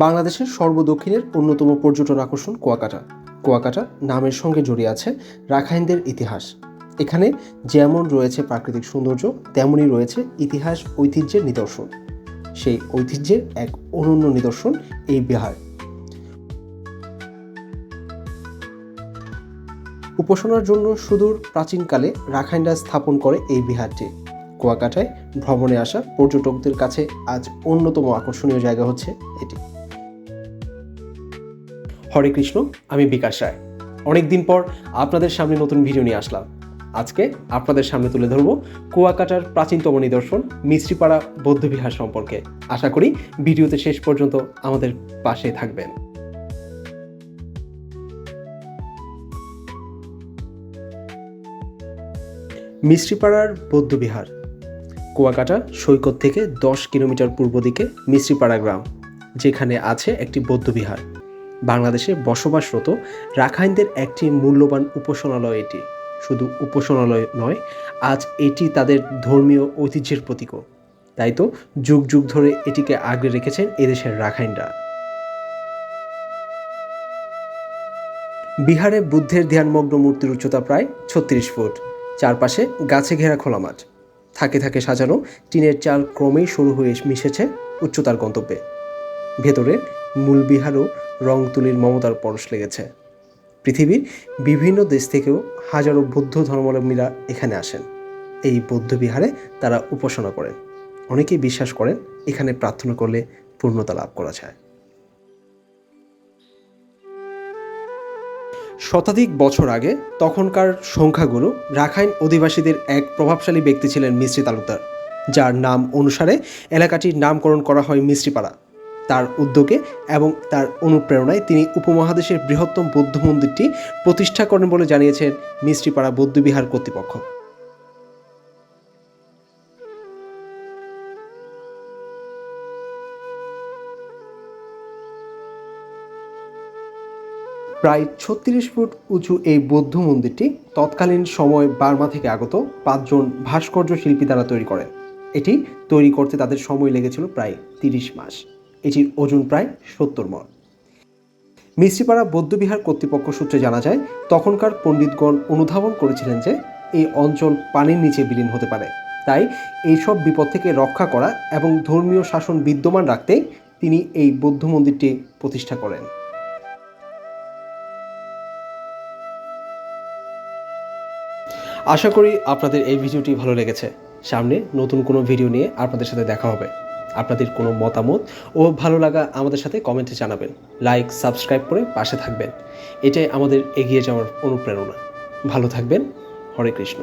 বাংলাদেশের সর্বদক্ষিণের অন্যতম পর্যটন আকর্ষণ কুয়াকাটা। কুয়াকাটা নামের সঙ্গে জড়িয়ে আছে রাখাইনদের ইতিহাস। এখানে যেমন রয়েছে প্রাকৃতিক সৌন্দর্য, তেমনই রয়েছে ইতিহাস ঐতিহ্যের নিদর্শন। সেই ঐতিহ্যের এক অনন্য নিদর্শন এই বিহার। উপাসনার জন্য সুদূর প্রাচীনকালে রাখাইনরা স্থাপন করে এই বিহারটি। কুয়াকাটায় ভ্রমণে আসা পর্যটকদের কাছে আজ অন্যতম আকর্ষণীয় জায়গা হচ্ছে এটি। হরে কৃষ্ণ, আমি বিকাশ রায়। অনেকদিন পর আপনাদের সামনে নতুন ভিডিও নিয়ে আসলাম। আজকে আপনাদের সামনে তুলে ধরব কুয়াকাটার প্রাচীনতম নিদর্শন মিস্ত্রিপাড়া বৌদ্ধবিহার সম্পর্কে। আশা করি ভিডিওতে শেষ পর্যন্ত আমাদের পাশে থাকবেন। মিস্ত্রিপাড়ার বৌদ্ধবিহার। কুয়াকাটা সৈকত থেকে 10 কিলোমিটার পূর্ব দিকে মিস্ত্রিপাড়া গ্রাম, যেখানে আছে একটি বৌদ্ধবিহার। বাংলাদেশে বসবাসরত রাখাইনদের একটি মূল্যবান উপাসনালয় এটি। শুধু উপাসনালয় নয়, আজ এটি তাদের ধর্মীয় ঐতিহ্যের প্রতীকও। তাই তো যুগ যুগ ধরে এটিকে আগলে রেখেছেন এদেশের রাখাইনরা। বিহারে বুদ্ধের ধ্যানমগ্ন মূর্তির উচ্চতা প্রায় 36 ফুট। চারপাশে গাছে ঘেরা খোলা মাঠ, থাকে থাকে সাজানো টিনের চাল ক্রমেই সরু হয়ে মিশেছে উচ্চতার গন্তব্যে। ভেতরের মূল বিহারও রং তুলির মমতার পরশ লেগেছে। পৃথিবীর বিভিন্ন দেশ থেকেও হাজারো বৌদ্ধ ধর্মাবলম্বীরা এখানে আসেন। এই বৌদ্ধ বিহারে তারা উপাসনা করেন। অনেকেই বিশ্বাস করেন এখানে প্রার্থনা করলে পূর্ণতা লাভ করা যায়। শতাধিক বছর আগে তখনকার সংখ্যাগুরু রাখাইন অধিবাসীদের এক প্রভাবশালী ব্যক্তি ছিলেন মিস্ত্রি তালুকদার, যার নাম অনুসারে এলাকাটির নামকরণ করা হয় মিস্ত্রিপাড়া। তার উদ্যোগে এবং তার অনুপ্রেরণায় তিনি উপমহাদেশের বৃহত্তম বৌদ্ধ মন্দিরটি প্রতিষ্ঠা করেন বলে জানিয়েছেন মিস্ত্রিপাড়া বৌদ্ধবিহার কর্তৃপক্ষ। প্রায় 36 ফুট উঁচু এই বৌদ্ধ মন্দিরটি তৎকালীন সময় বার্মা থেকে আগত 5 জন ভাস্কর্য শিল্পী দ্বারা তৈরি করেন। এটি তৈরি করতে তাদের সময় লেগেছিল প্রায় 30 মাস। এটির ওজন প্রায় 70 মণ। মিস্ত্রিপাড়া বৌদ্ধবিহার কর্তৃপক্ষ সূত্রে জানা যায়, তখনকার পণ্ডিতগণ অনুধাবন করেছিলেন যে এই অঞ্চল পানির নিচে বিলীন হতে পারে। তাই এইসব বিপদ থেকে রক্ষা করা এবং ধর্মীয় শাসন বিদ্যমান রাখতে তিনি এই বৌদ্ধ মন্দিরটি প্রতিষ্ঠা করেন। আশা করি আপনাদের এই ভিডিওটি ভালো লেগেছে। সামনে নতুন কোনো ভিডিও নিয়ে আপনাদের সাথে দেখা হবে। আপনাদের কোনো মতামত ও ভালো লাগা আমাদের সাথে কমেন্টে জানাবেন। লাইক, সাবস্ক্রাইব করে পাশে থাকবেন। এটাই আমাদের এগিয়ে যাওয়ার অনুপ্রেরণা। ভালো থাকবেন। হরে কৃষ্ণ।